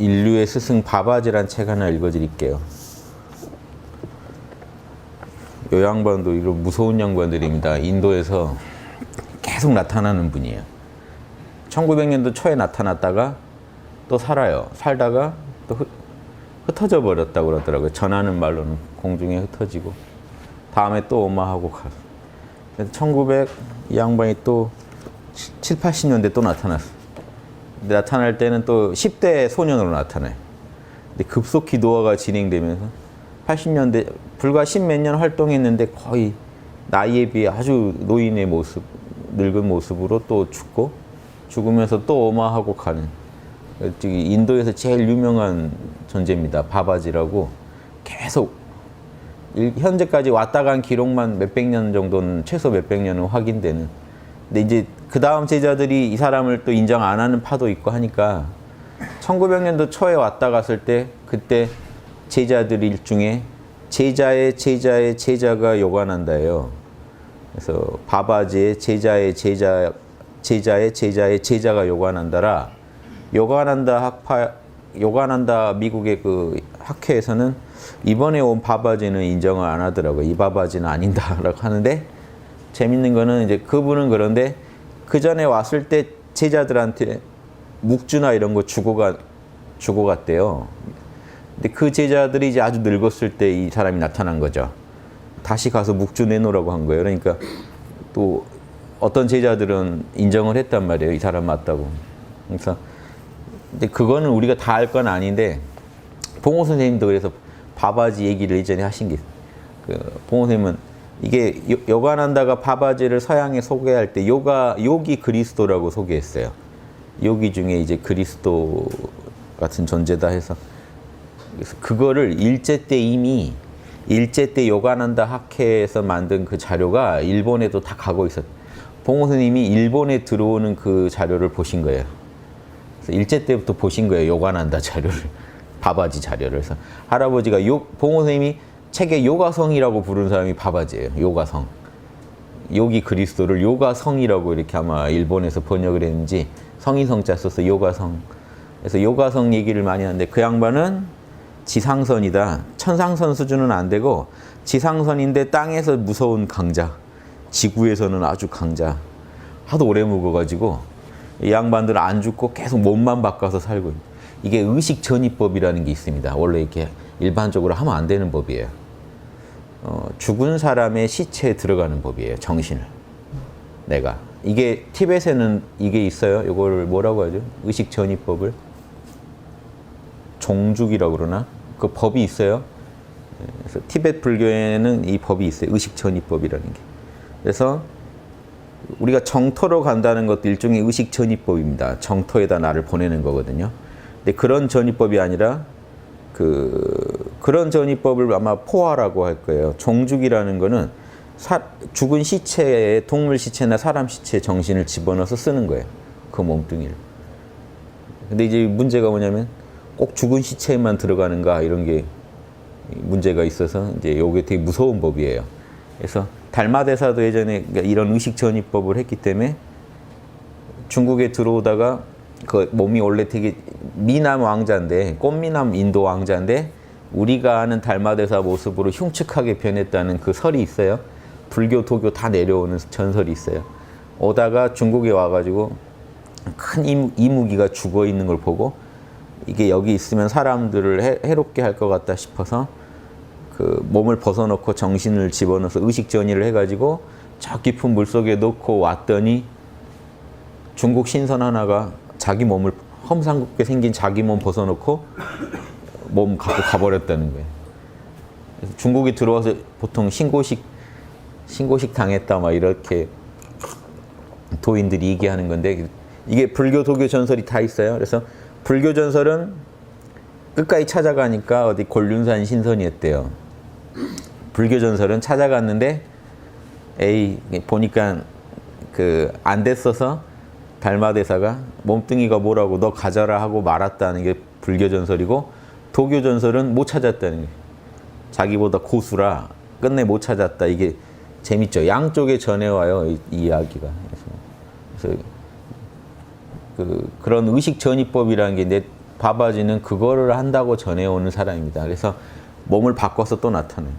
인류의 스승 바바지란 책 하나 읽어드릴게요. 요 양반도 이런 무서운 양반들입니다. 인도에서 계속 나타나는 분이에요. 1900년도 초에 나타났다가 또 살아요. 살다가 또 흩어져 버렸다고 그러더라고요. 전하는 말로는 공중에 흩어지고 다음에 또 오마하고 가서. 그래서 1900 이 양반이 또 7, 80년대 또 나타났어. 근데 나타날 때는 또 10대 소년으로 나타나요. 근데 급속히 노화가 진행되면서 80년대 불과 10몇 년 활동했는데 거의 나이에 비해 아주 노인의 모습, 늙은 모습으로 또 죽고 죽으면서 또 오마하고 가는 인도에서 제일 유명한 존재입니다. 바바지라고 계속 현재까지 왔다 간 기록만 몇백 년 정도는 최소 몇백 년은 확인되는. 근데 이제 그 다음 제자들이 이 사람을 또 인정 안 하는 파도 있고 하니까 1900년도 초에 왔다 갔을 때 그때 제자들 일중에 제자의 제자의 제자가 요간한다예요. 그래서 바바지의 제자의 제자 제자의 제자의 제자가 요간한다라. 요간한다 미국의 그 학회에서는 이번에 온 바바지는 인정을 안 하더라고요. 이 바바지는 아닌다라고 하는데 재밌는 거는 이제 그분은 그런데 그 전에 왔을 때 제자들한테 묵주나 이런 거 주고 갔대요. 근데 그 제자들이 이제 아주 늙었을 때 이 사람이 나타난 거죠. 다시 가서 묵주 내놓으라고 한 거예요. 그러니까 또 어떤 제자들은 인정을 했단 말이에요. 이 사람 맞다고. 그래서 근데 그거는 우리가 다 알 건 아닌데 봉호 선생님도 그래서 바바지 얘기를 예전에 하신 게 봉호 선생님은 이게 요가난다가 바바지를 서양에 소개할 때 요기 그리스도라고 소개했어요. 요기 중에 이제 그리스도 같은 존재다 해서 그래서 그거를 일제 때 요가난다 학회에서 만든 그 자료가 일본에도 다 가고 있었. 봉호 스님이 일본에 들어오는 그 자료를 보신 거예요. 그래서 일제 때부터 보신 거예요. 요가난다 자료를. 바바지 자료를. 그래서 할아버지가 봉호 스님이 책에 요가성이라고 부른 사람이 바바지예요. 요가성. 요기 그리스도를 요가성이라고 이렇게 아마 일본에서 번역을 했는지 성인성자 써서 요가성. 그래서 요가성 얘기를 많이 하는데 그 양반은 지상선이다. 천상선 수준은 안 되고 지상선인데 땅에서 무서운 강자. 지구에서는 아주 강자. 하도 오래 묵어가지고 이 양반들은 안 죽고 계속 몸만 바꿔서 살고 있는. 이게 의식전이법이라는 게 있습니다. 원래 이렇게 일반적으로 하면 안 되는 법이에요. 죽은 사람의 시체에 들어가는 법이에요. 정신을. 내가. 이게 티벳에는 이게 있어요. 이걸 뭐라고 하죠? 의식전이법을. 종죽이라고 그러나? 그 법이 있어요. 그래서 티벳 불교에는 이 법이 있어요. 의식전이법이라는 게. 그래서 우리가 정토로 간다는 것도 일종의 의식전이법입니다. 정토에다 나를 보내는 거거든요. 근데 그런 전이법이 아니라 그런 전이법을 아마 포화라고 할 거예요. 종죽이라는 거는 죽은 시체에 동물 시체나 사람 시체에 정신을 집어넣어서 쓰는 거예요. 그 몸뚱이를. 근데 이제 문제가 뭐냐면 꼭 죽은 시체에만 들어가는가 이런 게 문제가 있어서 이제 요게 되게 무서운 법이에요. 그래서 달마대사도 예전에 이런 의식전이법을 했기 때문에 중국에 들어오다가 그 몸이 원래 되게 미남 왕자인데 꽃미남 인도 왕자인데 우리가 아는 달마대사 모습으로 흉측하게 변했다는 그 설이 있어요. 불교, 도교 다 내려오는 전설이 있어요. 오다가 중국에 와가지고 큰 이무기가 죽어 있는 걸 보고 이게 여기 있으면 사람들을 해롭게 할 것 같다 싶어서 그 몸을 벗어놓고 정신을 집어넣어서 의식전이를 해가지고 저 깊은 물속에 넣고 왔더니 중국 신선 하나가 자기 몸을 험상궂게 생긴 자기 몸 벗어놓고 몸 갖고 가버렸다는 거예요. 그래서 중국에 들어와서 보통 신고식 당했다 막 이렇게 도인들이 얘기하는 건데 이게 불교, 도교 전설이 다 있어요. 그래서 불교 전설은 끝까지 찾아가니까 어디 곤륜산 신선이었대요. 불교 전설은 찾아갔는데 보니까 안 됐어서 달마대사가 몸뚱이가 뭐라고 너 가져라 하고 말았다는 게 불교 전설이고 도교 전설은 못 찾았다는 게 자기보다 고수라 끝내 못 찾았다. 이게 재밌죠. 양쪽에 전해와요. 이 이야기가. 그래서 그런 의식전이법이라는 게 바바지는 그거를 한다고 전해오는 사람입니다. 그래서 몸을 바꿔서 또 나타나요.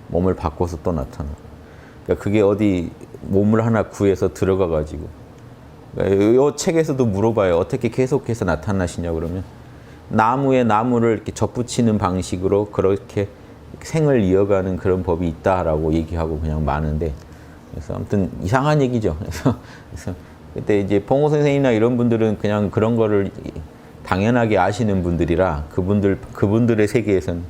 몸을 바꿔서 또 나타나요. 그러니까 그게 어디 몸을 하나 구해서 들어가가지고. 그러니까 이 책에서도 물어봐요. 어떻게 계속해서 나타나시냐 그러면 나무에 나무를 이렇게 접붙이는 방식으로 그렇게 생을 이어가는 그런 법이 있다라고 얘기하고 그냥 마는데, 그래서 아무튼 이상한 얘기죠. 그래서 그때 이제 봉호 선생님이나 이런 분들은 그냥 그런 거를 당연하게 아시는 분들이라 그분들의 세계에서는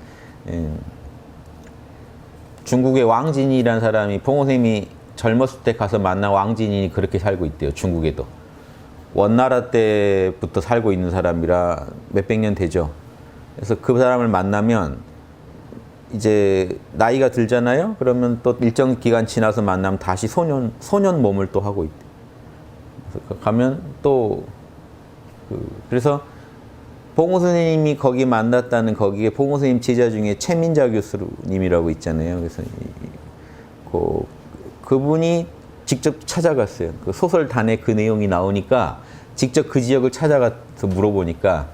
중국의 왕진이라는 사람이 봉호 선생님이 젊었을 때 가서 만난 왕진이 그렇게 살고 있대요. 중국에도. 원나라 때부터 살고 있는 사람이라 몇백 년 되죠. 그래서 그 사람을 만나면 이제 나이가 들잖아요. 그러면 또 일정 기간 지나서 만나면 다시 소년 몸을 또 하고 있대. 그래서 가면 또 그래서 봉호 선생님이 거기 만났다는 거기에 봉호 선생님 제자 중에 최민자 교수님이라고 있잖아요. 그래서 그분이 직접 찾아갔어요. 그 소설단에 그 내용이 나오니까 직접 그 지역을 찾아가서 물어보니까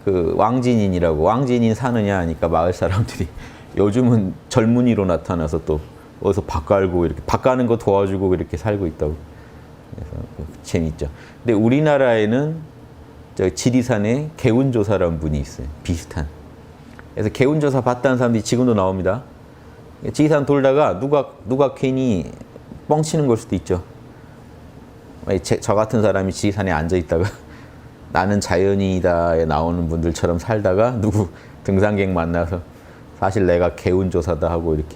그 왕진인이라고, 왕진인 사느냐 하니까 마을 사람들이 요즘은 젊은이로 나타나서 또 어디서 밥 갈고 이렇게 밥 가는 거 도와주고 이렇게 살고 있다고. 그래서 재밌죠. 근데 우리나라에는 저 지리산에 개운조사라는 분이 있어요. 비슷한. 그래서 개운조사 봤다는 사람들이 지금도 나옵니다. 지리산 돌다가 누가 괜히 뻥치는 걸 수도 있죠. 저 같은 사람이 지리산에 앉아있다가 나는 자연인이다에 나오는 분들처럼 살다가 누구 등산객 만나서 사실 내가 개운조사다 하고 이렇게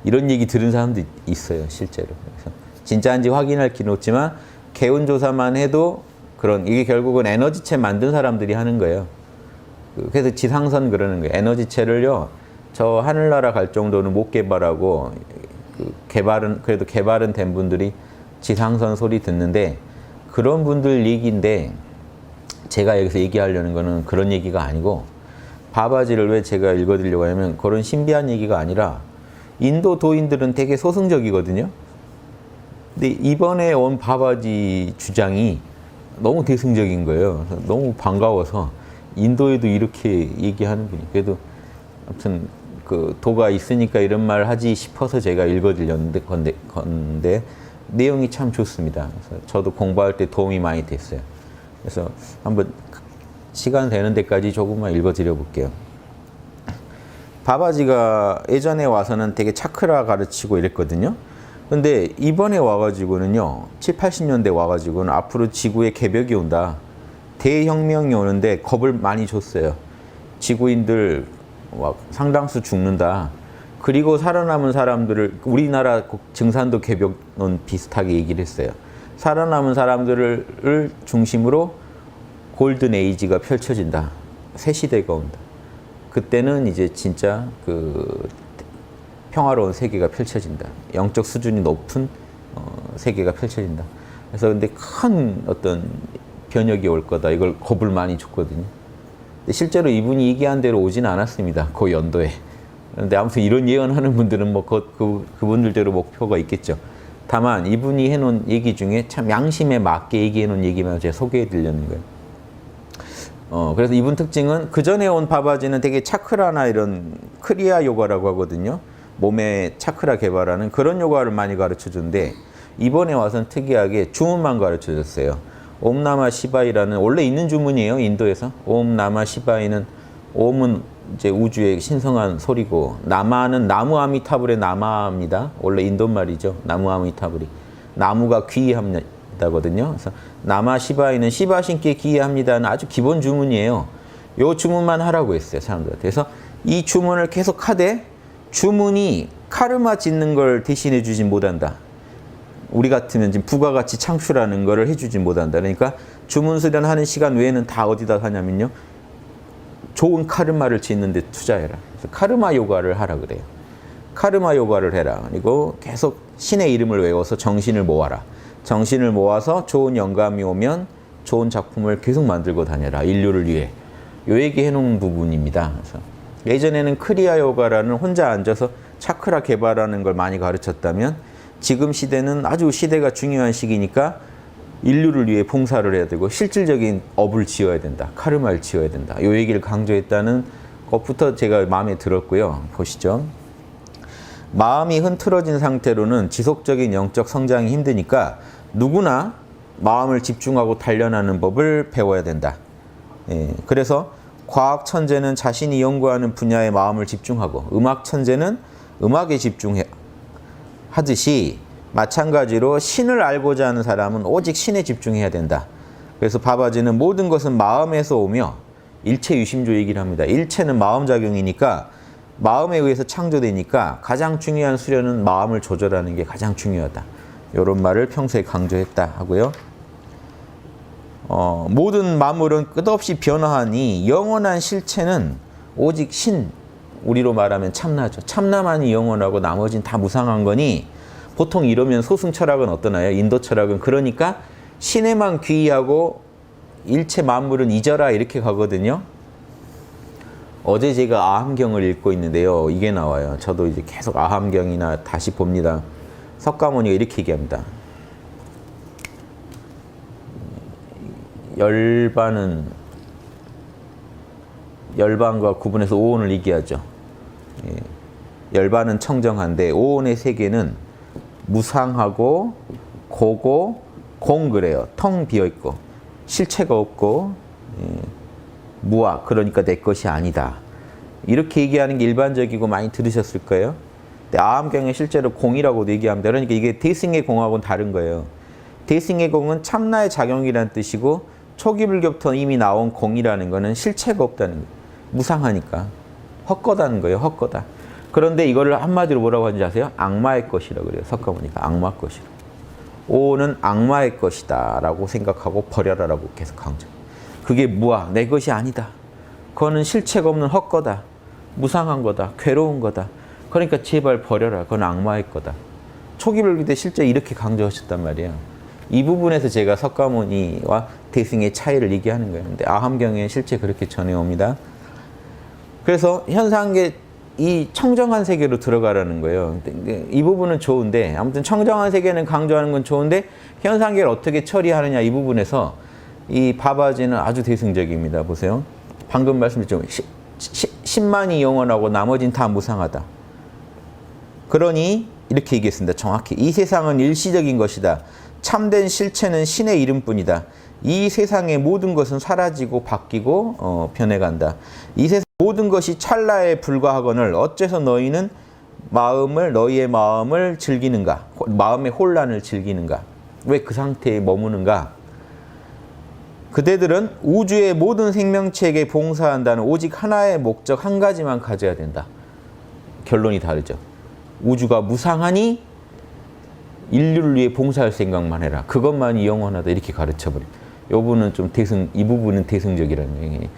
이런 얘기 들은 사람도 있어요. 실제로. 그래서 진짜인지 확인할 길은 없지만 개운조사만 해도 이게 결국은 에너지체 만든 사람들이 하는 거예요. 그래서 지상선 그러는 거예요. 에너지체를요, 저 하늘나라 갈 정도는 못 개발하고, 그래도 개발은 된 분들이 지상선 소리 듣는데, 그런 분들 얘기인데, 제가 여기서 얘기하려는 거는 그런 얘기가 아니고, 바바지를 왜 제가 읽어드리려고 하냐면, 그런 신비한 얘기가 아니라, 인도 도인들은 되게 소승적이거든요. 근데 이번에 온 바바지 주장이 너무 대승적인 거예요. 그래서 너무 반가워서 인도에도 이렇게 얘기하는 분이, 그래도 아무튼 그 도가 있으니까 이런 말 하지 싶어서 제가 읽어드렸는데 건데 내용이 참 좋습니다. 그래서 저도 공부할 때 도움이 많이 됐어요. 그래서 한번 시간 되는 데까지 조금만 읽어드려 볼게요. 바바지가 예전에 와서는 되게 차크라 가르치고 이랬거든요. 근데 이번에 와가지고는요, 7, 80년대 와가지고는 앞으로 지구에 개벽이 온다. 대혁명이 오는데 겁을 많이 줬어요. 지구인들 상당수 죽는다. 그리고 살아남은 사람들을, 우리나라 증산도 개벽론 비슷하게 얘기를 했어요. 살아남은 사람들을 중심으로 골든 에이지가 펼쳐진다. 새 시대가 온다. 그때는 이제 진짜 평화로운 세계가 펼쳐진다. 영적 수준이 높은 세계가 펼쳐진다. 그래서 근데 큰 어떤 변혁이 올 거다. 이걸 겁을 많이 줬거든요. 근데 실제로 이분이 얘기한 대로 오지는 않았습니다. 그 연도에. 그런데 아무튼 이런 예언하는 분들은 뭐 그분들대로 목표가 있겠죠. 다만 이분이 해놓은 얘기 중에 참 양심에 맞게 얘기해놓은 얘기만 제가 소개해 드리려는 거예요. 그래서 이분 특징은 그 전에 온 바바지는 되게 차크라나 이런 크리아 요가라고 하거든요. 몸에 차크라 개발하는 그런 요가를 많이 가르쳐줬는데 이번에 와서는 특이하게 주문만 가르쳐줬어요. 옴나마 시바이라는 원래 있는 주문이에요. 인도에서. 옴나마 시바이는 옴은 이제 우주의 신성한 소리고 나마는 나무 아미타불의 나마입니다. 원래 인도 말이죠. 나무 아미타불이. 나무가 귀합니다거든요. 그래서 나마 시바이는 시바 신께 귀합니다는 아주 기본 주문이에요. 요 주문만 하라고 했어요. 사람들한테. 그래서 이 주문을 계속 하되 주문이 카르마 짓는 걸 대신해 주진 못한다. 우리 같으면 지금 부가가치 창출하는 거를 해주진 못한다. 그러니까 주문 수련하는 시간 외에는 다 어디다 하냐면요, 좋은 카르마를 짓는 데 투자해라. 그래서 카르마 요가를 하라 그래요. 카르마 요가를 해라. 그리고 계속 신의 이름을 외워서 정신을 모아라. 정신을 모아서 좋은 영감이 오면 좋은 작품을 계속 만들고 다녀라. 인류를 위해. 요 얘기 해놓은 부분입니다. 그래서 예전에는 크리아 요가라는 혼자 앉아서 차크라 개발하는 걸 많이 가르쳤다면 지금 시대는 아주 시대가 중요한 시기니까 인류를 위해 봉사를 해야 되고 실질적인 업을 지어야 된다. 카르마를 지어야 된다. 이 얘기를 강조했다는 것부터 제가 마음에 들었고요. 보시죠. 마음이 흐트러진 상태로는 지속적인 영적 성장이 힘드니까 누구나 마음을 집중하고 단련하는 법을 배워야 된다. 그래서 과학 천재는 자신이 연구하는 분야에 마음을 집중하고 음악 천재는 음악에 집중하듯이 마찬가지로 신을 알고자 하는 사람은 오직 신에 집중해야 된다. 그래서 바바지는 모든 것은 마음에서 오며 일체 유심조 얘기를 합니다. 일체는 마음작용이니까 마음에 의해서 창조되니까 가장 중요한 수련은 마음을 조절하는 게 가장 중요하다. 이런 말을 평소에 강조했다 하고요. 모든 만물은 끝없이 변화하니 영원한 실체는 오직 신, 우리로 말하면 참나죠. 참나만이 영원하고 나머지는 다 무상한 거니 보통 이러면 소승 철학은 어떠나요? 인도 철학은 그러니까 신에만 귀의하고 일체 만물은 잊어라 이렇게 가거든요. 어제 제가 아함경을 읽고 있는데요. 이게 나와요. 저도 이제 계속 아함경이나 다시 봅니다. 석가모니가 이렇게 얘기합니다. 열반과 구분해서 오온을 얘기하죠. 열반은 청정한데 오온의 세계는 무상하고 고고 공 그래요. 텅 비어있고 실체가 없고 무악, 그러니까 내 것이 아니다. 이렇게 얘기하는 게 일반적이고 많이 들으셨을 거예요. 근데 아함경에 실제로 공이라고도 얘기합니다. 그러니까 이게 대승의 공하고는 다른 거예요. 대승의 공은 참나의 작용이라는 뜻이고 초기 불교부터 이미 나온 공이라는 거는 실체가 없다는 거예요. 무상하니까. 헛거다는 거예요. 헛거다. 그런데 이거를 한마디로 뭐라고 하는지 아세요? 악마의 것이라고 그래요. 석가모니가 악마 것이라고. 오는 악마의 것이다 라고 생각하고 버려라라고 계속 강조. 그게 무아, 내 것이 아니다. 그거는 실체가 없는 헛거다. 무상한 거다. 괴로운 거다. 그러니까 제발 버려라. 그건 악마의 거다. 초기 불교 때 실제 이렇게 강조하셨단 말이에요. 이 부분에서 제가 석가모니와 대승의 차이를 얘기하는 거예요. 근데 아함경에 실제 그렇게 전해옵니다. 그래서 현상계 이 청정한 세계로 들어가라는 거예요. 이 부분은 좋은데 아무튼 청정한 세계는 강조하는 건 좋은데 현상계를 어떻게 처리하느냐 이 부분에서 이 바바지는 아주 대승적입니다. 보세요. 방금 말씀드렸죠. 신만이 영원하고 나머지는 다 무상하다. 그러니 이렇게 얘기했습니다. 정확히. 이 세상은 일시적인 것이다. 참된 실체는 신의 이름뿐이다. 이 세상의 모든 것은 사라지고 바뀌고 변해간다. 이 세상 모든 것이 찰나에 불과하거늘 어째서 너희는 너희의 마음을 즐기는가? 마음의 혼란을 즐기는가? 왜 그 상태에 머무는가? 그대들은 우주의 모든 생명체에게 봉사한다는 오직 하나의 목적 한 가지만 가져야 된다. 결론이 다르죠. 우주가 무상하니 인류를 위해 봉사할 생각만 해라. 그것만이 영원하다. 이렇게 가르쳐버려. 이 부분은 대승적이라는 얘기예요.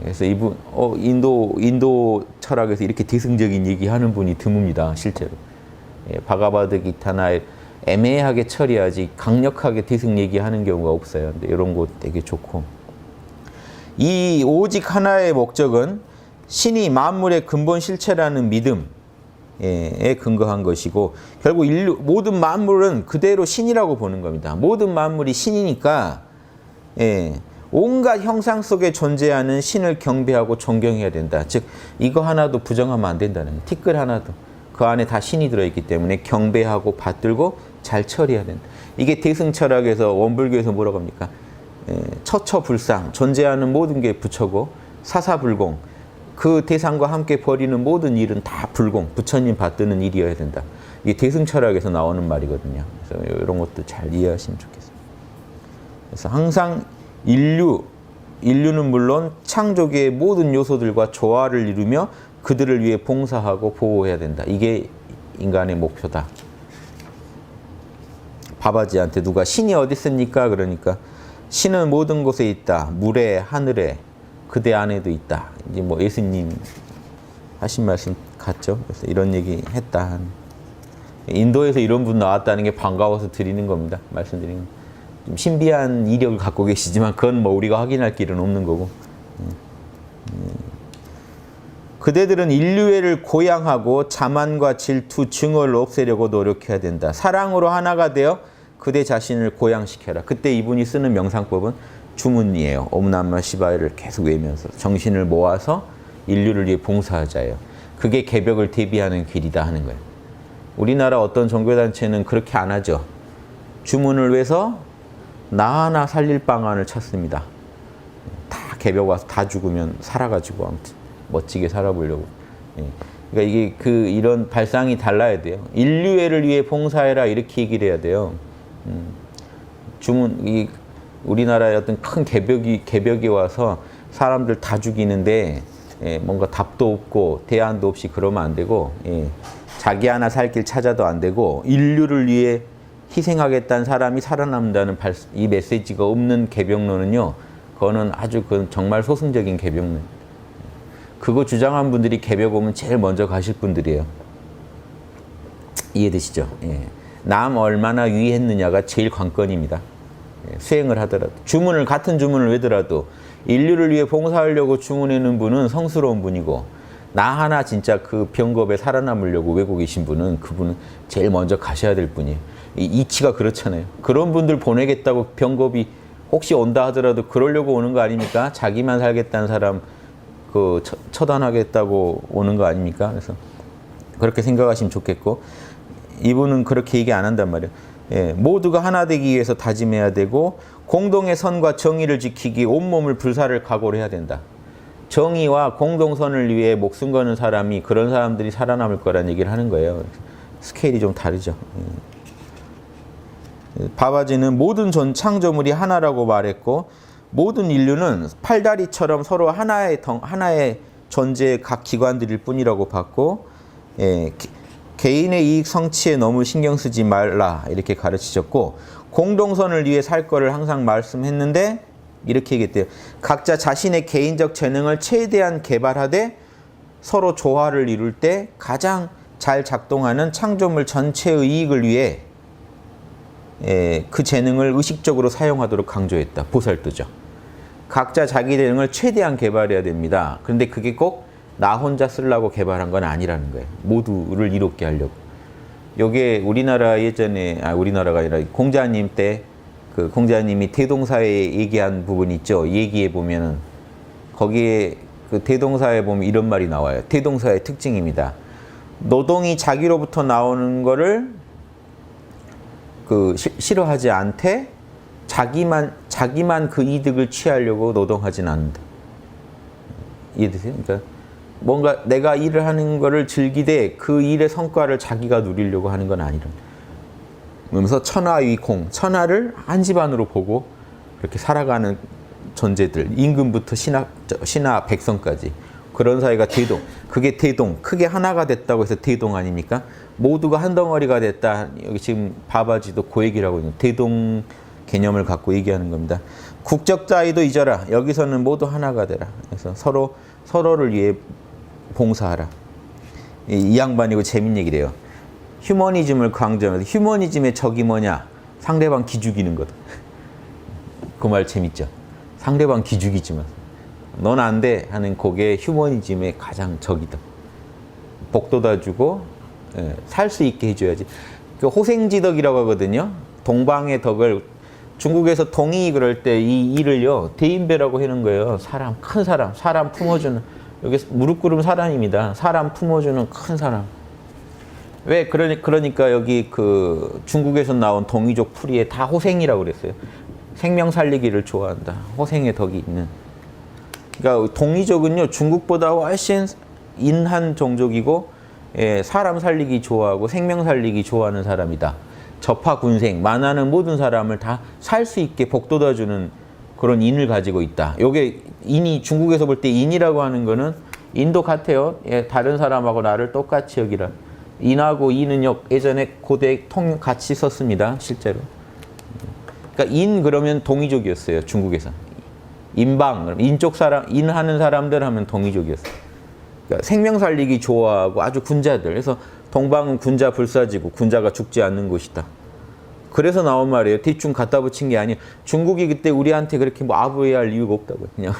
그래서 인도 철학에서 이렇게 대승적인 얘기하는 분이 드뭅니다. 실제로. 바가바드기타나 애매하게 처리하지 강력하게 대승 얘기하는 경우가 없어요. 근데 이런 거 되게 좋고. 이 오직 하나의 목적은 신이 만물의 근본 실체라는 믿음에 근거한 것이고 결국 모든 만물은 그대로 신이라고 보는 겁니다. 모든 만물이 신이니까 온갖 형상 속에 존재하는 신을 경배하고 존경해야 된다. 즉 이거 하나도 부정하면 안 된다는 거예요. 티끌 하나도. 그 안에 다 신이 들어있기 때문에 경배하고 받들고 잘 처리해야 된다. 이게 대승 철학에서 원불교에서 뭐라고 합니까? 처처불상, 존재하는 모든 게 부처고 사사불공, 그 대상과 함께 벌이는 모든 일은 다 불공, 부처님 받드는 일이어야 된다. 이게 대승 철학에서 나오는 말이거든요. 그래서 이런 것도 잘 이해하시면 좋겠습니다. 그래서 항상 인류는 물론 창조계의 모든 요소들과 조화를 이루며 그들을 위해 봉사하고 보호해야 된다. 이게 인간의 목표다. 바바지한테 누가 신이 어디 있습니까? 그러니까 신은 모든 곳에 있다. 물에, 하늘에, 그대 안에도 있다. 이제 뭐 예수님 하신 말씀 같죠? 그래서 이런 얘기 했다. 인도에서 이런 분 나왔다는 게 반가워서 드리는 겁니다. 말씀드리는 거. 좀 신비한 이력을 갖고 계시지만 그건 뭐 우리가 확인할 길은 없는 거고. 그대들은 인류애를 고양하고 자만과 질투, 증오를 없애려고 노력해야 된다. 사랑으로 하나가 되어 그대 자신을 고양시켜라. 그때 이분이 쓰는 명상법은 주문이에요. 옴남마 시바를 계속 외면서 정신을 모아서 인류를 위해 봉사하자예요. 그게 개벽을 대비하는 길이다 하는 거예요. 우리나라 어떤 종교단체는 그렇게 안 하죠. 주문을 외서 나 하나 살릴 방안을 찾습니다. 다 개벽 와서 다 죽으면 살아가지고 아무튼 멋지게 살아보려고. 그러니까 이게 이런 발상이 달라야 돼요. 인류애를 위해 봉사해라 이렇게 얘기를 해야 돼요. 우리나라의 어떤 큰 개벽이 와서 사람들 다 죽이는데 뭔가 답도 없고 대안도 없이 그러면 안 되고 자기 하나 살 길 찾아도 안 되고 인류를 위해 희생하겠다는 사람이 살아남는다는 이 메시지가 없는 개벽론은요. 그거는 아주 정말 소승적인 개벽론. 그거 주장한 분들이 개벽 오면 제일 먼저 가실 분들이에요. 이해되시죠? 남 얼마나 위했느냐가 제일 관건입니다. 수행을 하더라도. 같은 주문을 외더라도 인류를 위해 봉사하려고 주문하는 분은 성스러운 분이고 나 하나 진짜 그 병겁에 살아남으려고 외고 계신 분은 그분은 제일 먼저 가셔야 될 분이에요. 이치가 그렇잖아요. 그런 분들 보내겠다고 병겁이 혹시 온다 하더라도 그러려고 오는 거 아닙니까? 자기만 살겠다는 사람 처단하겠다고 오는 거 아닙니까? 그래서 그렇게 생각하시면 좋겠고 이분은 그렇게 얘기 안 한단 말이에요. 모두가 하나 되기 위해서 다짐해야 되고 공동의 선과 정의를 지키기 온몸을 불사를 각오를 해야 된다. 정의와 공동선을 위해 목숨 거는 사람이 그런 사람들이 살아남을 거란 얘기를 하는 거예요. 스케일이 좀 다르죠. 바바지는 모든 창조물이 하나라고 말했고 모든 인류는 팔다리처럼 서로 하나의 존재의 각 기관들일 뿐이라고 봤고 개인의 이익 성취에 너무 신경 쓰지 말라 이렇게 가르치셨고 공동선을 위해 살 거를 항상 말씀했는데 이렇게 얘기했대요. 각자 자신의 개인적 재능을 최대한 개발하되 서로 조화를 이룰 때 가장 잘 작동하는 창조물 전체의 이익을 위해 그 재능을 의식적으로 사용하도록 강조했다. 보살도죠. 각자 자기 재능을 최대한 개발해야 됩니다. 그런데 그게 꼭 나 혼자 쓰려고 개발한 건 아니라는 거예요. 모두를 이롭게 하려고. 요게 우리나라 예전에 우리나라가 아니라 공자님 때 그 공자님이 대동사에 얘기한 부분 있죠. 얘기해 보면은 거기에 그 대동사에 보면 이런 말이 나와요. 대동사의 특징입니다. 노동이 자기로부터 나오는 거를 싫어하지 않되 자기만 그 이득을 취하려고 노동하진 않는다. 이해되세요? 그러니까 뭔가 내가 일을 하는 거를 즐기되 그 일의 성과를 자기가 누리려고 하는 건 아니라. 그러면서 천하위공, 천하를 한 집안으로 보고 그렇게 살아가는 존재들, 임금부터 신하 백성까지 그런 사이가 대동. 그게 대동, 크게 하나가 됐다고 해서 대동 아닙니까? 모두가 한 덩어리가 됐다. 여기 지금 바바지도 그 얘기를 하고 있는 대동 개념을 갖고 얘기하는 겁니다. 국적 따위도 잊어라. 여기서는 모두 하나가 되라. 그래서 서로를 위해 봉사하라. 이 양반이고 재밌는 얘기래요. 휴머니즘을 강조하면서 휴머니즘의 적이 뭐냐? 상대방 기죽이는 거다. 그 말 재밌죠? 상대방 기죽이지만 넌 안 돼 하는 그게 휴머니즘의 가장 적이다. 복돋아 주고 살 수 있게 해줘야지. 그 호생지덕이라고 하거든요. 동방의 덕을 중국에서 동이 그럴 때 이 일을요 대인배라고 하는 거예요. 큰 사람 품어주는 여기 무릎 꿇은 사람입니다. 사람 품어주는 큰 사람. 왜 그러니까 여기 그 중국에서 나온 동이족 풀이에 다 호생이라고 그랬어요. 생명 살리기를 좋아한다. 호생의 덕이 있는. 그러니까 동이족은요 중국보다 훨씬 인한 종족이고 사람 살리기 좋아하고 생명 살리기 좋아하는 사람이다. 접하군생, 만하는 모든 사람을 다 살 수 있게 복돋아주는 그런 인을 가지고 있다. 요게 인이 중국에서 볼 때 인이라고 하는 거는 인도 같아요. 다른 사람하고 나를 똑같이 여기라. 인하고 인은 예전에 고대 같이 썼습니다. 실제로. 그러니까 인 그러면 동이족이었어요. 중국에서. 인방, 인쪽 사람, 인하는 사람들 하면 동이족이었어요. 그러니까 생명 살리기 좋아하고 아주 군자들. 그래서 동방은 군자 불사지고 군자가 죽지 않는 곳이다. 그래서 나온 말이에요. 대충 갖다 붙인 게 아니에요. 중국이 그때 우리한테 그렇게 뭐 아부해야 할 이유가 없다고요. 그냥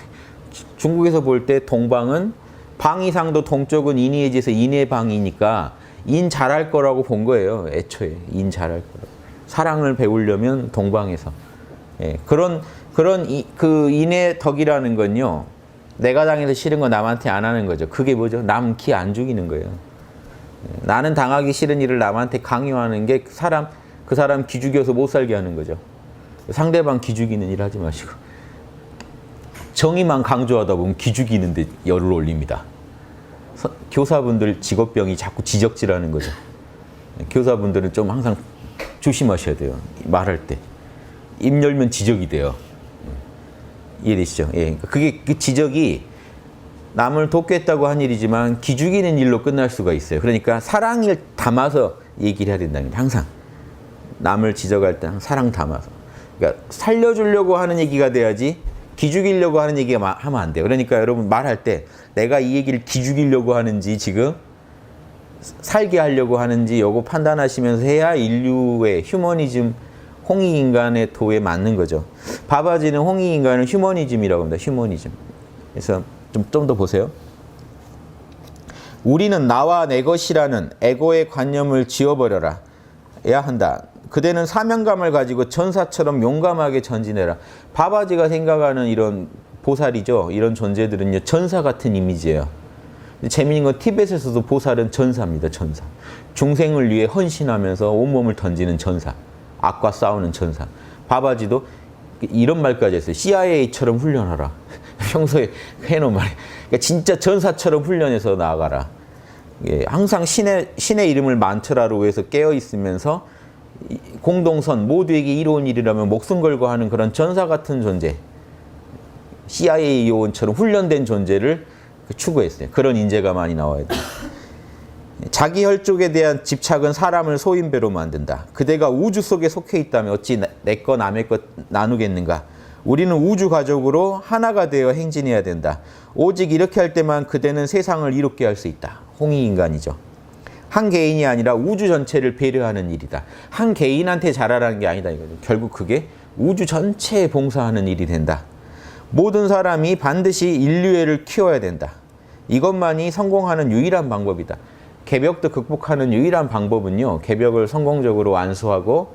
중국에서 볼 때 동방은 방이상도 동쪽은 인이 해지해서 인의 방이니까 인 잘할 거라고 본 거예요. 애초에 인 잘할 거라고. 사랑을 배우려면 동방에서. 예, 그 인의 덕이라는 건요. 내가 당해서 싫은 거 남한테 안 하는 거죠. 그게 뭐죠? 남 기 안 죽이는 거예요. 예, 나는 당하기 싫은 일을 남한테 강요하는 게 그 사람 기 죽여서 못 살게 하는 거죠. 상대방 기 죽이는 일 하지 마시고. 정의만 강조하다 보면 기 죽이는데 열을 올립니다. 교사분들 직업병이 자꾸 지적질하는 거죠. 교사분들은 좀 항상 조심하셔야 돼요. 말할 때. 입 열면 지적이 돼요. 이해되시죠? 예. 그게 그 지적이 남을 돕겠다고 한 일이지만 기 죽이는 일로 끝날 수가 있어요. 그러니까 사랑을 담아서 얘기를 해야 된다는 게 항상 남을 지적할 때 사랑 담아서. 그러니까 살려주려고 하는 얘기가 돼야지 기 죽이려고 하는 얘기가 하면 안 돼요. 그러니까 여러분 말할 때 내가 이 얘기를 기 죽이려고 하는지 지금 살게 하려고 하는지 요거 판단하시면서 해야 인류의 휴머니즘, 홍익인간의 도에 맞는 거죠. 바바지는 홍익인간은 휴머니즘이라고 합니다. 휴머니즘. 그래서 좀 더 보세요. 우리는 나와 내 것이라는 에고의 관념을 지워버려라. 야 한다. 그대는 사명감을 가지고 전사처럼 용감하게 전진해라. 바바지가 생각하는 이런 보살이죠. 이런 존재들은요. 전사 같은 이미지예요. 재미있는 건 티벳에서도 보살은 전사입니다. 전사. 중생을 위해 헌신하면서 온몸을 던지는 전사. 악과 싸우는 전사. 바바지도 이런 말까지 했어요. CIA처럼 훈련하라. 평소에 해놓은 말이. 그러니까 진짜 전사처럼 훈련해서 나아가라. 예, 항상 신의 이름을 만트라로 해서 깨어있으면서 공동선, 모두에게 이로운 일이라면 목숨 걸고 하는 그런 전사 같은 존재. CIA 요원처럼 훈련된 존재를 추구했어요. 그런 인재가 많이 나와야 돼요. 자기 혈족에 대한 집착은 사람을 소인배로 만든다. 그대가 우주 속에 속해 있다면 어찌 내 것 남의 것 나누겠는가. 우리는 우주 가족으로 하나가 되어 행진해야 된다. 오직 이렇게 할 때만 그대는 세상을 이롭게 할 수 있다. 홍익인간이죠. 한 개인이 아니라 우주 전체를 배려하는 일이다. 한 개인한테 잘하라는 게 아니다 이거죠. 결국 그게 우주 전체에 봉사하는 일이 된다. 모든 사람이 반드시 인류애를 키워야 된다. 이것만이 성공하는 유일한 방법이다. 개벽도 극복하는 유일한 방법은요. 개벽을 성공적으로 완수하고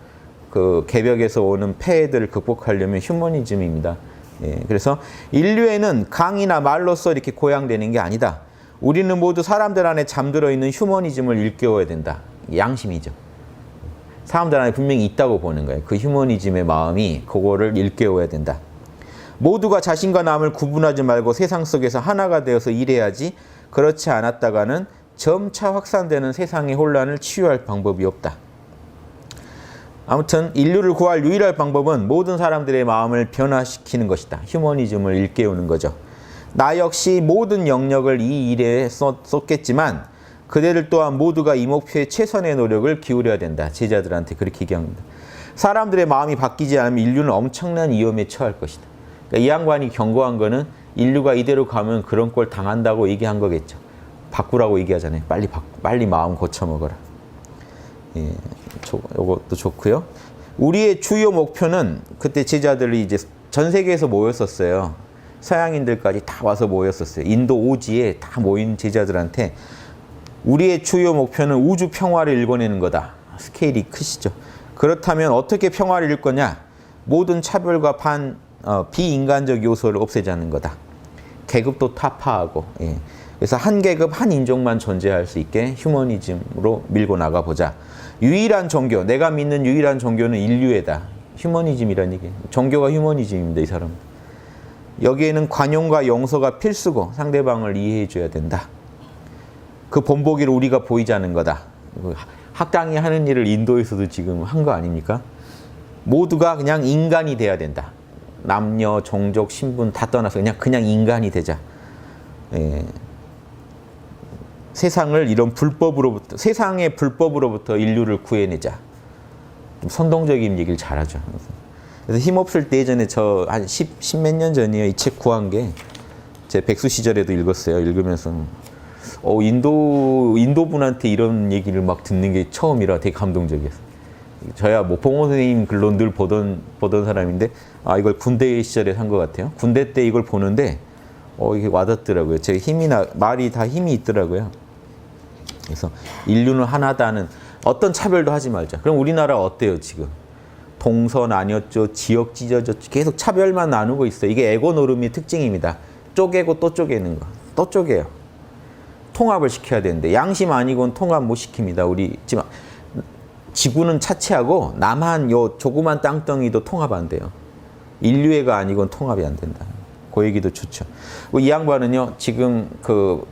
그 개벽에서 오는 폐해들을 극복하려면 휴머니즘입니다. 예, 그래서 인류애는 강이나 말로써 이렇게 고양되는 게 아니다. 우리는 모두 사람들 안에 잠들어 있는 휴머니즘을 일깨워야 된다. 양심이죠. 사람들 안에 분명히 있다고 보는 거예요. 그 휴머니즘의 마음이 그거를 일깨워야 된다. 모두가 자신과 남을 구분하지 말고 세상 속에서 하나가 되어서 일해야지 그렇지 않았다가는 점차 확산되는 세상의 혼란을 치유할 방법이 없다. 아무튼 인류를 구할 유일한 방법은 모든 사람들의 마음을 변화시키는 것이다. 휴머니즘을 일깨우는 거죠. 나 역시 모든 영역을 이 일에 쏟겠지만 그대들 또한 모두가 이 목표에 최선의 노력을 기울여야 된다. 제자들한테 그렇게 얘기합니다. 사람들의 마음이 바뀌지 않으면 인류는 엄청난 위험에 처할 것이다. 그러니까 이 양반이 경고한 거는 인류가 이대로 가면 그런 꼴 당한다고 얘기한 거겠죠. 바꾸라고 얘기하잖아요. 빨리 마음 고쳐먹어라. 예, 이것도 좋고요. 우리의 주요 목표는 그때 제자들이 이제 전 세계에서 모였었어요. 서양인들까지 다 와서 모였었어요. 인도 오지에 다 모인 제자들한테 우리의 주요 목표는 우주 평화를 일궈내는 거다. 스케일이 크시죠. 그렇다면 어떻게 평화를 이룰 거냐? 모든 차별과 비인간적 요소를 없애자는 거다. 계급도 타파하고. 예. 그래서 한 계급, 한 인종만 존재할 수 있게 휴머니즘으로 밀고 나가보자. 유일한 종교, 내가 믿는 유일한 종교는 인류애다. 휴머니즘이란 얘기예요. 종교가 휴머니즘입니다, 이 사람. 여기에는 관용과 용서가 필수고 상대방을 이해해줘야 된다. 그 본보기를 우리가 보이자는 거다. 학당이 하는 일을 인도에서도 지금 한 거 아닙니까? 모두가 그냥 인간이 돼야 된다. 남녀, 종족, 신분 다 떠나서 그냥 인간이 되자. 예. 세상의 불법으로부터 인류를 구해내자. 좀 선동적인 얘기를 잘하죠. 그래서 힘없을 때 예전에 저 한 10몇 년 전이에요. 이 책 구한 게 제 백수 시절에도 읽었어요. 읽으면서 인도분한테 이런 얘기를 막 듣는 게 처음이라 되게 감동적이었어요. 저야 뭐 봉호 선생님 글로 늘 보던 사람인데 이걸 군대 시절에 산 것 같아요. 군대 때 이걸 보는데 이게 와닿더라고요. 제 말이 다 힘이 있더라고요. 그래서 인류는 하나다는 어떤 차별도 하지 말자. 그럼 우리나라 어때요 지금? 동서 나뉘었죠. 지역 찢어졌죠. 계속 차별만 나누고 있어요. 이게 에고 노름의 특징입니다. 쪼개고 또 쪼개는 거. 또 쪼개요. 통합을 시켜야 되는데 양심 아니고는 통합 못 시킵니다. 우리 지금 지구는 차치하고 남한 요 조그만 땅덩이도 통합 안 돼요. 인류애가 아니고는 통합이 안 된다. 그 얘기도 좋죠. 이 양반은요. 지금 그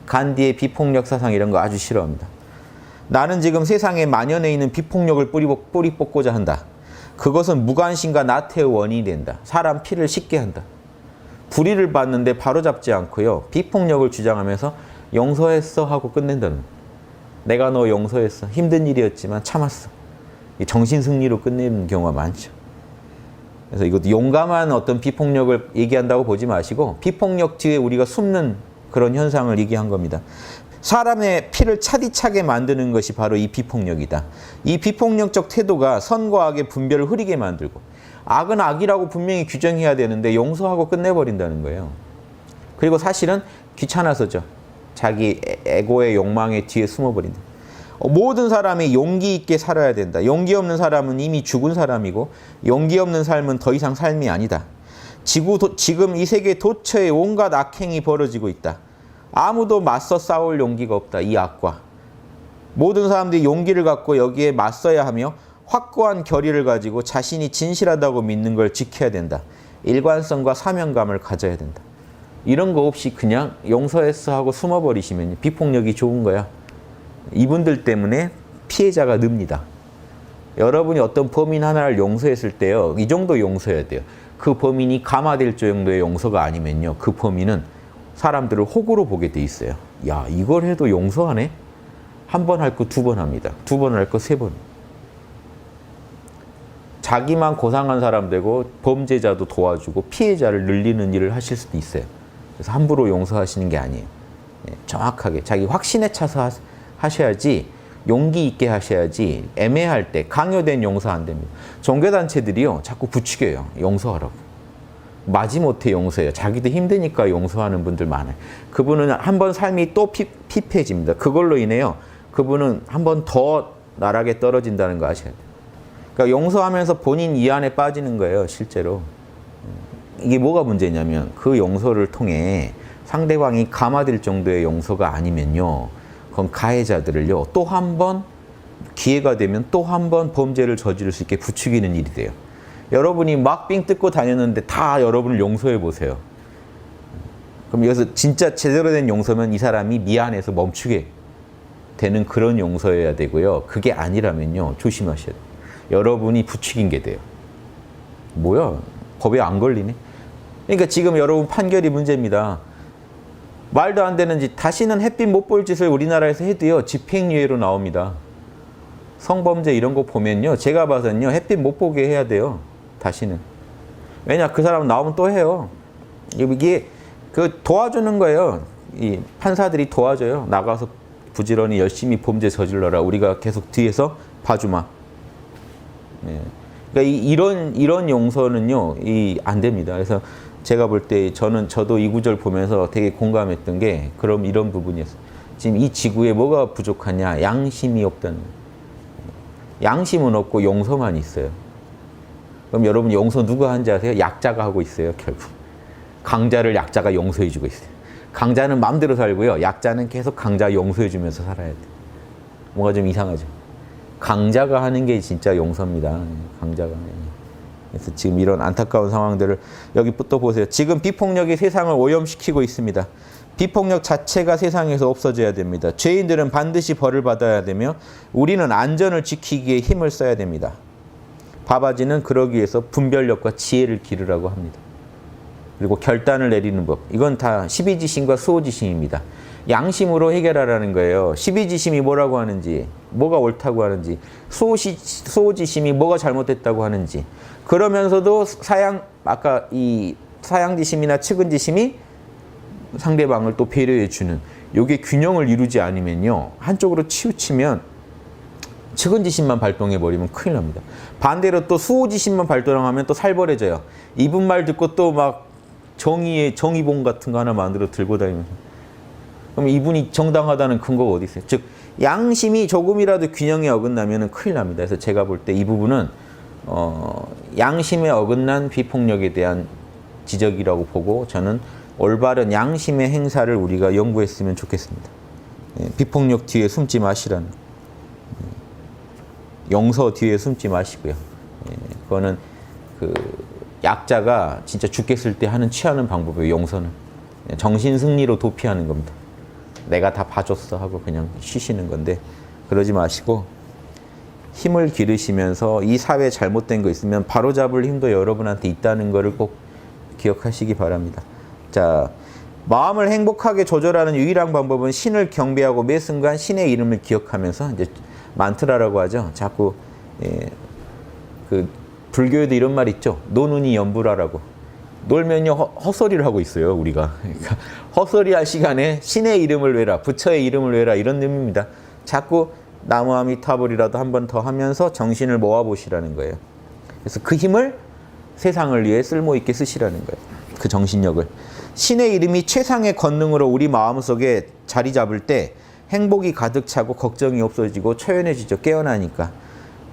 간디의 비폭력 사상 이런 거 아주 싫어합니다. 나는 지금 세상에 만연해 있는 비폭력을 뿌리 뽑고자 한다. 그것은 무관심과 나태의 원인이 된다. 사람 피를 씻게 한다. 불의를 받는데 바로잡지 않고요. 비폭력을 주장하면서 용서했어 하고 끝낸다는 거예요. 내가 너 용서했어. 힘든 일이었지만 참았어. 정신승리로 끝내는 경우가 많죠. 그래서 이것도 용감한 어떤 비폭력을 얘기한다고 보지 마시고 비폭력 뒤에 우리가 숨는 그런 현상을 얘기한 겁니다. 사람의 피를 차디차게 만드는 것이 바로 이 비폭력이다. 이 비폭력적 태도가 선과 악의 분별을 흐리게 만들고 악은 악이라고 분명히 규정해야 되는데 용서하고 끝내버린다는 거예요. 그리고 사실은 귀찮아서죠. 자기 에고의 욕망의 뒤에 숨어버린다. 모든 사람이 용기 있게 살아야 된다. 용기 없는 사람은 이미 죽은 사람이고 용기 없는 삶은 더 이상 삶이 아니다. 지금 이 세계 도처에 온갖 악행이 벌어지고 있다. 아무도 맞서 싸울 용기가 없다. 이 악과. 모든 사람들이 용기를 갖고 여기에 맞서야 하며 확고한 결의를 가지고 자신이 진실하다고 믿는 걸 지켜야 된다. 일관성과 사명감을 가져야 된다. 이런 거 없이 그냥 용서했어 하고 숨어버리시면 비폭력이 좋은 거야. 이분들 때문에 피해자가 늡니다. 여러분이 어떤 범인 하나를 용서했을 때요. 이 정도 용서해야 돼요. 그 범인이 감화될 정도의 용서가 아니면요. 그 범인은 사람들을 호구로 보게 돼 있어요. 야, 이걸 해도 용서하네? 한 번 할 거 두 번 합니다. 두 번 할 거 세 번. 자기만 고상한 사람 되고 범죄자도 도와주고 피해자를 늘리는 일을 하실 수도 있어요. 그래서 함부로 용서하시는 게 아니에요. 정확하게 자기 확신에 차서 하셔야지, 용기 있게 하셔야지. 애매할 때 강요된 용서 안 됩니다. 종교단체들이요 자꾸 부추겨요. 용서하라고. 마지못해 용서해요. 자기도 힘드니까 용서하는 분들 많아요. 그분은 한 번 삶이 또 피폐해집니다. 그걸로 인해요 그분은 한 번 더 나락에 떨어진다는 거 아셔야 돼요. 그러니까 용서하면서 본인 이안에 빠지는 거예요. 실제로. 이게 뭐가 문제냐면 그 용서를 통해 상대방이 감화될 정도의 용서가 아니면요. 그건 가해자들을요. 또 한 번 기회가 되면 또 한 번 범죄를 저지를 수 있게 부추기는 일이 돼요. 여러분이 막 삥 뜯고 다녔는데 다 여러분을 용서해 보세요. 그럼 여기서 진짜 제대로 된 용서면 이 사람이 미안해서 멈추게 되는 그런 용서여야 되고요. 그게 아니라면요. 조심하셔야 돼요. 여러분이 부추긴 게 돼요. 뭐야? 법에 안 걸리네? 그러니까 지금 여러분 판결이 문제입니다. 말도 안 되는 짓, 다시는 햇빛 못 볼 짓을 우리나라에서 해도요. 집행유예로 나옵니다. 성범죄 이런 거 보면요. 제가 봐서는요. 햇빛 못 보게 해야 돼요. 다시는. 왜냐? 그 사람 나오면 또 해요. 이게 그 도와주는 거예요. 이 판사들이 도와줘요. 나가서 부지런히 열심히 범죄 저질러라. 우리가 계속 뒤에서 봐주마. 예. 그러니까 이런 용서는요, 안 됩니다. 그래서 제가 볼 때 저도 이 구절 보면서 되게 공감했던 게 그럼 이런 부분이었어요. 지금 이 지구에 뭐가 부족하냐? 양심이 없다는 거예요. 양심은 없고 용서만 있어요. 그럼 여러분 용서 누가 하는지 아세요? 약자가 하고 있어요, 결국. 강자를 약자가 용서해주고 있어요. 강자는 마음대로 살고요. 약자는 계속 강자 용서해주면서 살아야 돼요. 뭔가 좀 이상하죠. 강자가 하는 게 진짜 용서입니다. 강자가. 그래서 지금 이런 안타까운 상황들을 여기 또 보세요. 지금 비폭력이 세상을 오염시키고 있습니다. 비폭력 자체가 세상에서 없어져야 됩니다. 죄인들은 반드시 벌을 받아야 되며 우리는 안전을 지키기에 힘을 써야 됩니다. 바바지는 그러기 위해서 분별력과 지혜를 기르라고 합니다. 그리고 결단을 내리는 법. 이건 다 십이지심과 수호지심입니다. 양심으로 해결하라는 거예요. 십이지심이 뭐라고 하는지, 뭐가 옳다고 하는지, 수호지심이 뭐가 잘못됐다고 하는지. 그러면서도 아까 이 사양지심이나 측은지심이 상대방을 또 배려해 주는, 요게 균형을 이루지 않으면요. 한쪽으로 치우치면 측은지심만 발동해 버리면 큰일 납니다. 반대로 또 수호지심만 발동하면 또 살벌해져요. 이분 말 듣고 또 막 정의봉 같은 거 하나 만들어 들고 다니면서. 그럼 이분이 정당하다는 근거가 어디 있어요? 즉 양심이 조금이라도 균형에 어긋나면 큰일 납니다. 그래서 제가 볼 때 이 부분은 양심에 어긋난 비폭력에 대한 지적이라고 보고 저는 올바른 양심의 행사를 우리가 연구했으면 좋겠습니다. 비폭력 뒤에 숨지 마시라는 용서 뒤에 숨지 마시고요. 그거는 그 약자가 진짜 죽겠을 때 취하는 방법이에요. 용서는 정신 승리로 도피하는 겁니다. 내가 다 봐줬어 하고 그냥 쉬시는 건데 그러지 마시고 힘을 기르시면서 이 사회에 잘못된 거 있으면 바로잡을 힘도 여러분한테 있다는 것을 꼭 기억하시기 바랍니다. 자, 마음을 행복하게 조절하는 유일한 방법은 신을 경배하고 매 순간 신의 이름을 기억하면서 이제 만트라라고 하죠. 자꾸 그 불교에도 이런 말 있죠. 노는이 연불하라고. 놀면요 헛소리를 하고 있어요 우리가. 그러니까 헛소리할 시간에 신의 이름을 외라, 부처의 이름을 외라 이런 의미입니다. 자꾸 나무 아미타불이라도 한 번 더 하면서 정신을 모아보시라는 거예요. 그래서 그 힘을 세상을 위해 쓸모있게 쓰시라는 거예요. 그 정신력을. 신의 이름이 최상의 권능으로 우리 마음속에 자리 잡을 때 행복이 가득 차고 걱정이 없어지고 초연해지죠. 깨어나니까.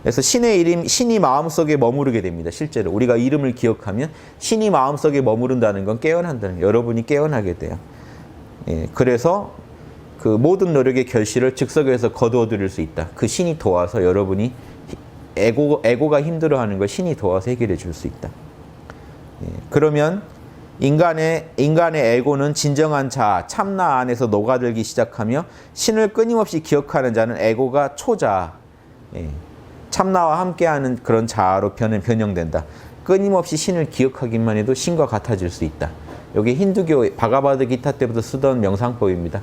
그래서 신의 이름, 신이 마음속에 머무르게 됩니다. 실제로 우리가 이름을 기억하면 신이 마음속에 머무른다는 건 깨어난다는 거예요. 여러분이 깨어나게 돼요. 그래서 그 모든 노력의 결실을 즉석에서 거두어 드릴 수 있다. 그 신이 도와서 여러분이 에고가 힘들어하는 걸 신이 도와서 해결해 줄 수 있다. 그러면 인간의 에고는 진정한 자아, 참나 안에서 녹아들기 시작하며 신을 끊임없이 기억하는 자는 에고가 초자아, 참나와 함께하는 그런 자아로 변형된다. 끊임없이 신을 기억하기만 해도 신과 같아질 수 있다. 여기 힌두교 바가바드 기타 때부터 쓰던 명상법입니다.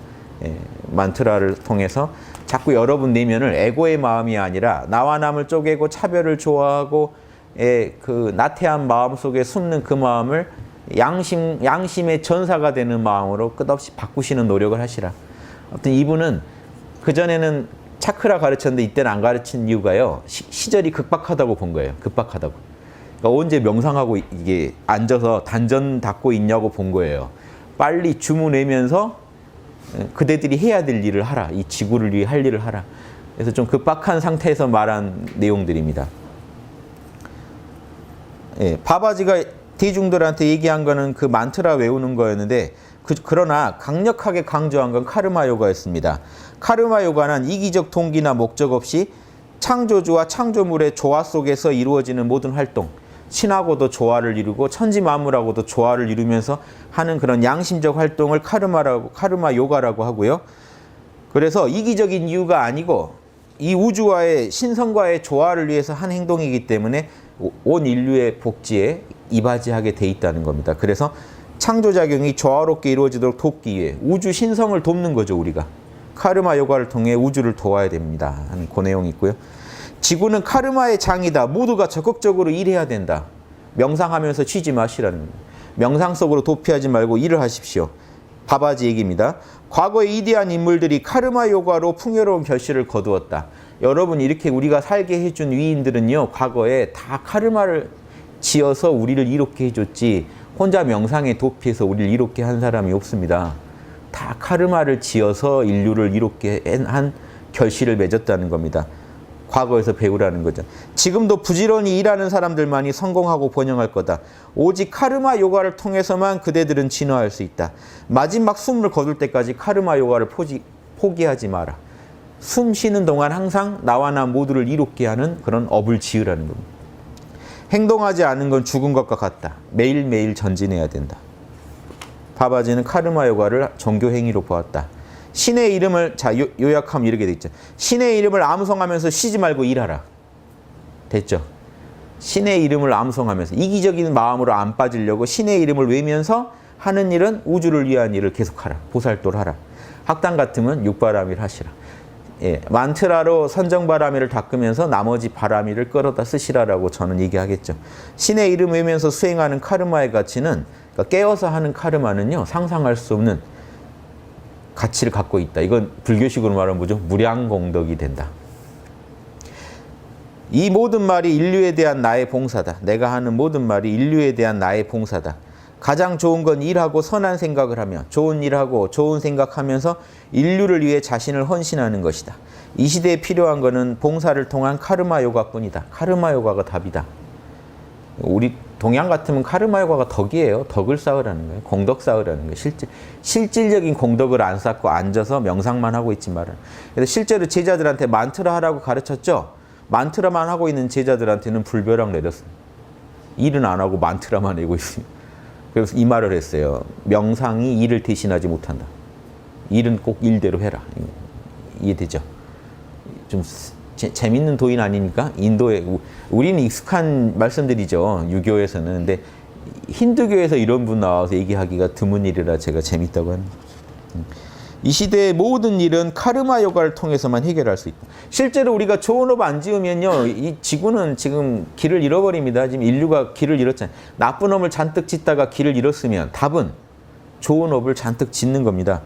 만트라를 통해서 자꾸 여러분 내면을 에고의 마음이 아니라 나와 남을 쪼개고 차별을 좋아하고 그 나태한 마음 속에 숨는 그 마음을 양심의 전사가 되는 마음으로 끝없이 바꾸시는 노력을 하시라. 아무튼 이분은 그전에는 차크라 가르쳤는데 이때는 안 가르친 이유가요. 시절이 급박하다고 본 거예요. 급박하다고. 그러니까 언제 명상하고 이게 앉아서 단전 닦고 있냐고 본 거예요. 빨리 주문내면서 그대들이 해야 될 일을 하라. 이 지구를 위해 할 일을 하라. 그래서 좀 급박한 상태에서 말한 내용들입니다. 바바지가 대중들한테 얘기한 거는 그 만트라 외우는 거였는데 그러나 강력하게 강조한 건 카르마 요가였습니다. 카르마 요가는 이기적 동기나 목적 없이 창조주와 창조물의 조화 속에서 이루어지는 모든 활동, 신하고도 조화를 이루고 천지 만물하고도 조화를 이루면서 하는 그런 양심적 활동을 카르마 요가라고 하고요. 그래서 이기적인 이유가 아니고 이 우주와의 신성과의 조화를 위해서 한 행동이기 때문에 온 인류의 복지에 이바지하게 돼 있다는 겁니다. 그래서 창조작용이 조화롭게 이루어지도록 돕기 위해 우주 신성을 돕는 거죠. 우리가 카르마 요가를 통해 우주를 도와야 됩니다 하는 그 내용이 있고요. 지구는 카르마의 장이다. 모두가 적극적으로 일해야 된다. 명상하면서 쉬지 마시라는 겁니다. 명상 속으로 도피하지 말고 일을 하십시오. 바바지 얘기입니다. 과거의 이대한 인물들이 카르마 요가로 풍요로운 결실을 거두었다. 여러분 이렇게 우리가 살게 해준 위인들은요. 과거에 다 카르마를 지어서 우리를 이롭게 해줬지 혼자 명상에 도피해서 우리를 이롭게 한 사람이 없습니다. 다 카르마를 지어서 인류를 이롭게 한 결실을 맺었다는 겁니다. 과거에서 배우라는 거죠. 지금도 부지런히 일하는 사람들만이 성공하고 번영할 거다. 오직 카르마 요가를 통해서만 그대들은 진화할 수 있다. 마지막 숨을 거둘 때까지 카르마 요가를 포기하지 마라. 숨 쉬는 동안 항상 나와 나 모두를 이롭게 하는 그런 업을 지으라는 겁니다. 행동하지 않은 건 죽은 것과 같다. 매일매일 전진해야 된다. 바바지는 카르마 요가를 종교 행위로 보았다. 신의 이름을 요약하면 이렇게 돼 있죠. 신의 이름을 암송하면서 쉬지 말고 일하라. 됐죠? 신의 이름을 암송하면서 이기적인 마음으로 안 빠지려고 신의 이름을 외면서 하는 일은 우주를 위한 일을 계속하라. 보살도를 하라. 학당 같으면 육바라밀 하시라. 만트라로 선정바라밀을 닦으면서 나머지 바라밀을 끌어다 쓰시라라고 저는 얘기하겠죠. 신의 이름 외면서 수행하는 카르마의 가치는 그러니까 깨어서 하는 카르마는요. 상상할 수 없는 가치를 갖고 있다. 이건 불교식으로 말하면 뭐죠? 무량공덕이 된다. 이 모든 말이 인류에 대한 나의 봉사다. 내가 하는 모든 말이 인류에 대한 나의 봉사다. 가장 좋은 건 일하고 선한 생각을 하며 좋은 일하고 좋은 생각하면서 인류를 위해 자신을 헌신하는 것이다. 이 시대에 필요한 것은 봉사를 통한 카르마 요가뿐이다. 카르마 요가가 답이다. 우리 동양 같으면 카르마 요가가 덕이에요. 덕을 쌓으라는 거예요. 공덕 쌓으라는 거예요. 실질적인 공덕을 안 쌓고 앉아서 명상만 하고 있지 말아요. 그래서 실제로 제자들한테 만트라 하라고 가르쳤죠. 만트라만 하고 있는 제자들한테는 불벼락 내렸어요. 일은 안 하고 만트라만 내고 있어요. 그래서 이 말을 했어요. 명상이 일을 대신하지 못한다. 일은 꼭 일대로 해라. 이해되죠? 좀 재밌는 도인 아니니까 인도에 우리는 익숙한 말씀들이죠. 유교에서는. 근데 힌두교에서 이런 분 나와서 얘기하기가 드문 일이라 제가 재밌다고 하는. 이 시대의 모든 일은 카르마 요가를 통해서만 해결할 수 있다. 실제로 우리가 좋은 업 안 지으면요, 이 지구는 지금 길을 잃어버립니다. 지금 인류가 길을 잃었잖아요. 나쁜 업을 잔뜩 짓다가 길을 잃었으면 답은 좋은 업을 잔뜩 짓는 겁니다.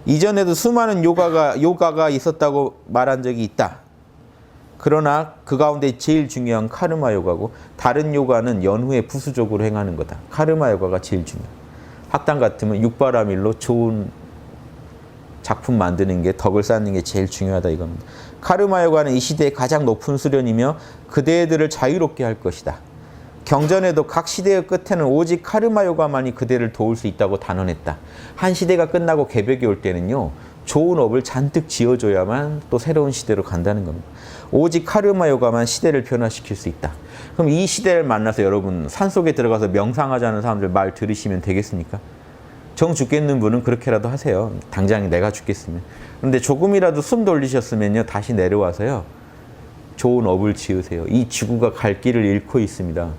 이전에도 수많은 요가가 있었다고 말한 적이 있다. 그러나 그 가운데 제일 중요한 카르마 요가고 다른 요가는 연후에 부수적으로 행하는 거다. 카르마 요가가 제일 중요해. 학당 같으면 육바라밀로 좋은 작품 만드는 게 덕을 쌓는 게 제일 중요하다 이겁니다. 카르마 요가는 이 시대의 가장 높은 수련이며 그대들을 자유롭게 할 것이다. 경전에도 각 시대의 끝에는 오직 카르마 요가만이 그대를 도울 수 있다고 단언했다. 한 시대가 끝나고 개벽이 올 때는요. 좋은 업을 잔뜩 지어줘야만 또 새로운 시대로 간다는 겁니다. 오직 카르마 요가만 시대를 변화시킬 수 있다. 그럼 이 시대를 만나서 여러분 산속에 들어가서 명상하자는 사람들 말 들으시면 되겠습니까? 정 죽겠는 분은 그렇게라도 하세요. 당장 내가 죽겠으면. 그런데 조금이라도 숨 돌리셨으면요. 다시 내려와서요. 좋은 업을 지으세요. 이 지구가 갈 길을 잃고 있습니다.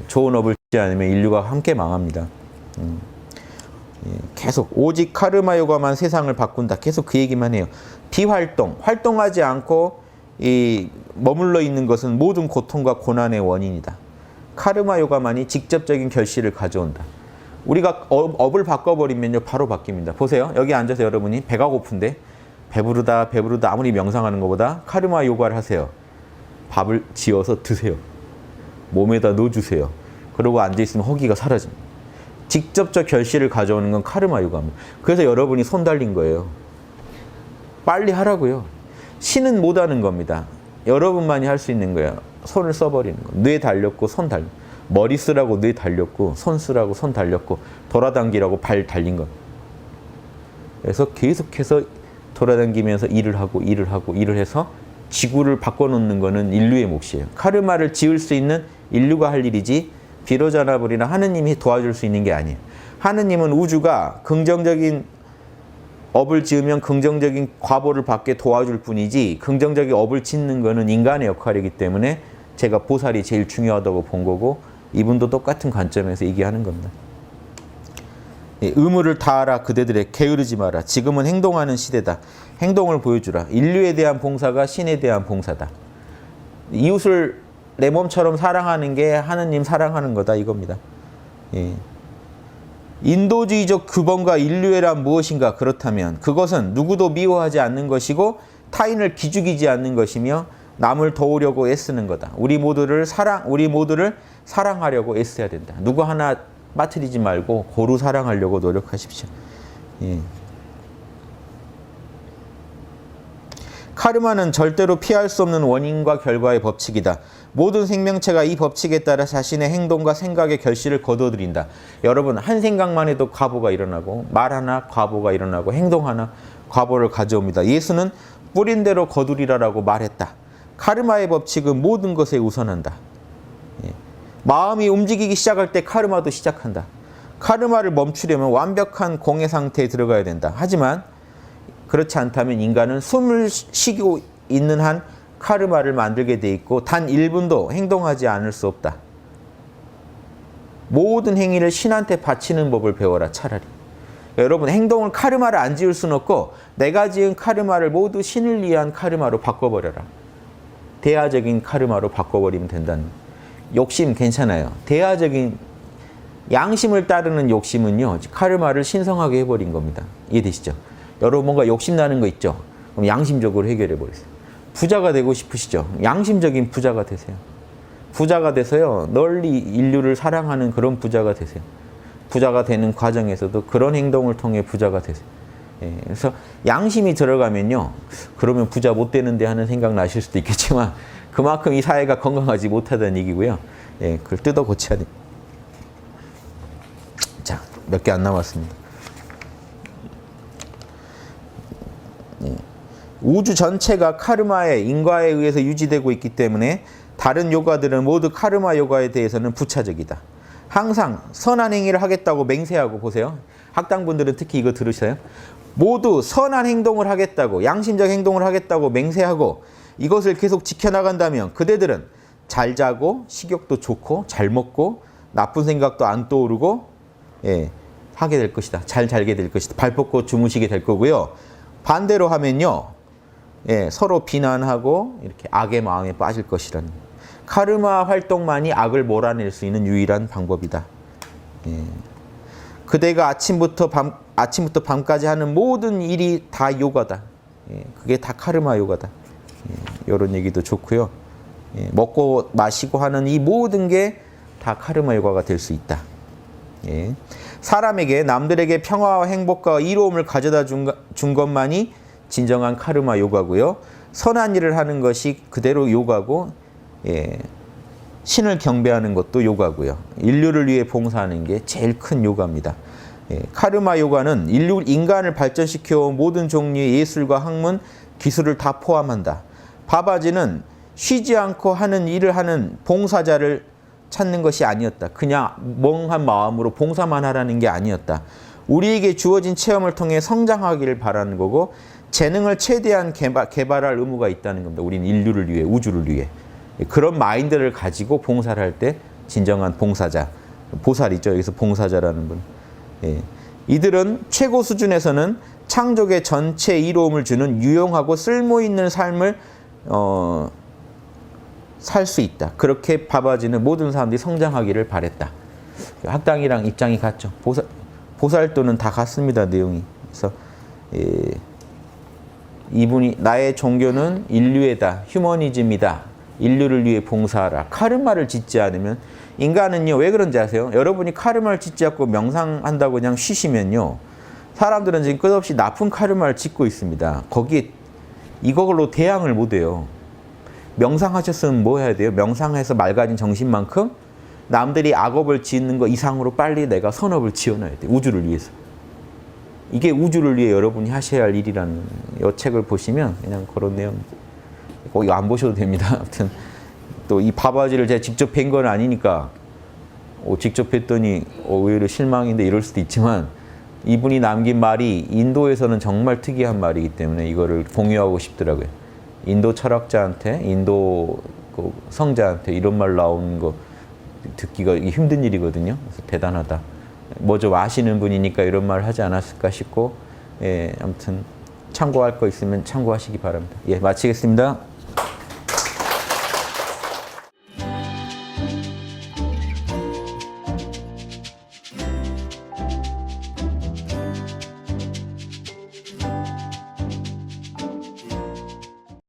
좋은 업을 짓지 않으면 인류가 함께 망합니다. 계속 오직 카르마 요가만 세상을 바꾼다. 계속 그 얘기만 해요. 비활동, 활동하지 않고 머물러 있는 것은 모든 고통과 고난의 원인이다. 카르마 요가만이 직접적인 결실을 가져온다. 우리가 업을 바꿔버리면요 바로 바뀝니다. 보세요. 여기 앉아서 여러분이 배가 고픈데 배부르다 아무리 명상하는 것보다 카르마 요가를 하세요. 밥을 지어서 드세요. 몸에다 넣어주세요. 그러고 앉아있으면 허기가 사라집니다. 직접적 결실을 가져오는 건 카르마 요가입니다. 그래서 여러분이 손 달린 거예요. 빨리 하라고요. 신은 못하는 겁니다. 여러분만이 할 수 있는 거예요. 손을 써버리는 거. 뇌 달렸고 손 달렸고 머리 쓰라고 뇌 달렸고 손 쓰라고 손 달렸고 돌아다니라고 발 달린 거. 그래서 계속해서 돌아다니면서 일을 해서 지구를 바꿔놓는 거는 인류의 몫이에요. 카르마를 지을 수 있는 인류가 할 일이지 비로자나불이나 하느님이 도와줄 수 있는 게 아니에요. 하느님은 우주가 긍정적인 업을 지으면 긍정적인 과보를 받게 도와줄 뿐이지 긍정적인 업을 짓는 거는 인간의 역할이기 때문에 제가 보살이 제일 중요하다고 본 거고 이분도 똑같은 관점에서 얘기하는 겁니다. 의무를 다하라 그대들의 게으르지 마라. 지금은 행동하는 시대다. 행동을 보여주라. 인류에 대한 봉사가 신에 대한 봉사다. 이웃을 내 몸처럼 사랑하는 게 하느님 사랑하는 거다 이겁니다. 예. 인도주의적 규범과 인류애란 무엇인가? 그렇다면 그것은 누구도 미워하지 않는 것이고 타인을 기죽이지 않는 것이며 남을 도우려고 애쓰는 거다. 우리 모두를 사랑하려고 애써야 된다. 누구 하나 빠뜨리지 말고 고루 사랑하려고 노력하십시오. 예. 카르마는 절대로 피할 수 없는 원인과 결과의 법칙이다. 모든 생명체가 이 법칙에 따라 자신의 행동과 생각의 결실을 거둬들인다. 여러분 한 생각만 해도 과보가 일어나고 말 하나 과보가 일어나고 행동 하나 과보를 가져옵니다. 예수는 뿌린 대로 거두리라라고 말했다. 카르마의 법칙은 모든 것에 우선한다. 예. 마음이 움직이기 시작할 때 카르마도 시작한다. 카르마를 멈추려면 완벽한 공해 상태에 들어가야 된다. 하지만 그렇지 않다면 인간은 숨을 쉬고 있는 한 카르마를 만들게 돼 있고 단 1분도 행동하지 않을 수 없다. 모든 행위를 신한테 바치는 법을 배워라 차라리. 여러분 행동을 카르마를 안 지을 수는 없고 내가 지은 카르마를 모두 신을 위한 카르마로 바꿔버려라. 대화적인 카르마로 바꿔버리면 된다는. 욕심 괜찮아요. 대화적인 양심을 따르는 욕심은요. 카르마를 신성하게 해버린 겁니다. 이해되시죠? 여러분 뭔가 욕심나는 거 있죠? 그럼 양심적으로 해결해 버리세요. 부자가 되고 싶으시죠? 양심적인 부자가 되세요. 부자가 돼서요. 널리 인류를 사랑하는 그런 부자가 되세요. 부자가 되는 과정에서도 그런 행동을 통해 부자가 되세요. 예, 그래서 양심이 들어가면요, 그러면 부자 못 되는데 하는 생각 나실 수도 있겠지만 그만큼 이 사회가 건강하지 못하다는 얘기고요. 예, 그걸 뜯어 고쳐야 돼. 자, 몇 개 안 남았습니다. 예. 우주 전체가 카르마의 인과에 의해서 유지되고 있기 때문에 다른 요가들은 모두 카르마 요가에 대해서는 부차적이다. 항상 선한 행위를 하겠다고 맹세하고, 보세요. 학당분들은 특히 이거 들으셔요. 모두 선한 행동을 하겠다고, 양심적 행동을 하겠다고 맹세하고 이것을 계속 지켜나간다면 그대들은 잘 자고 식욕도 좋고 잘 먹고 나쁜 생각도 안 떠오르고, 예, 하게 될 것이다. 잘 살게 될 것이다. 발 뻗고 주무시게 될 거고요. 반대로 하면요, 예, 서로 비난하고 이렇게 악의 마음에 빠질 것이라는, 카르마 활동만이 악을 몰아낼 수 있는 유일한 방법이다. 예. 그대가 아침부터 밤까지 하는 모든 일이 다 요가다. 예, 그게 다 카르마 요가다. 예, 이런 얘기도 좋고요. 예, 먹고 마시고 하는 이 모든 게 다 카르마 요가가 될 수 있다. 예. 사람에게 남들에게 평화와 행복과 이로움을 가져다 준 것만이 진정한 카르마 요가고요. 선한 일을 하는 것이 그대로 요가고, 예, 신을 경배하는 것도 요가고요. 인류를 위해 봉사하는 게 제일 큰 요가입니다. 예, 카르마 요가는 인간을 발전시켜온 모든 종류의 예술과 학문, 기술을 다 포함한다. 바바지는 쉬지 않고 하는 일을 하는 봉사자를 찾는 것이 아니었다. 그냥 멍한 마음으로 봉사만 하라는 게 아니었다. 우리에게 주어진 체험을 통해 성장하기를 바라는 거고, 재능을 최대한 개발할 의무가 있다는 겁니다. 우리는 인류를 위해, 우주를 위해. 그런 마인드를 가지고 봉사를 할 때 진정한 봉사자, 보살이죠. 여기서 봉사자라는 분. 예. 이들은 최고 수준에서는 창조계 전체 이로움을 주는 유용하고 쓸모있는 삶을 살 수 있다. 그렇게 바바지는 모든 사람들이 성장하기를 바랬다. 학당이랑 입장이 같죠. 보살도는 다 같습니다. 내용이. 그래서 예, 이분이 나의 종교는 인류애다. 휴머니즘이다. 인류를 위해 봉사하라. 카르마를 짓지 않으면, 인간은요, 왜 그런지 아세요? 여러분이 카르마를 짓지 않고 명상한다고 그냥 쉬시면요, 사람들은 지금 끝없이 나쁜 카르마를 짓고 있습니다. 거기에 이걸로 대항을 못해요. 명상하셨으면 뭐 해야 돼요? 명상해서 맑아진 정신만큼 남들이 악업을 짓는 거 이상으로 빨리 내가 선업을 지어놔야 돼요. 우주를 위해서. 이게 우주를 위해 여러분이 하셔야 할 일이라는, 이 책을 보시면 그냥 그런 내용, 꼭 이거 안 보셔도 됩니다. 아무튼 또 이 바바지를 제가 직접 뵌 건 아니니까 직접 뵀더니 의외로 실망인데 이럴 수도 있지만, 이분이 남긴 말이 인도에서는 정말 특이한 말이기 때문에 이거를 공유하고 싶더라고요. 인도 철학자한테, 인도 성자한테 이런 말 나오는 거 듣기가 힘든 일이거든요. 그래서 대단하다. 뭐 좀 아시는 분이니까 이런 말을 하지 않았을까 싶고, 예, 아무튼 참고할 거 있으면 참고하시기 바랍니다. 예, 마치겠습니다.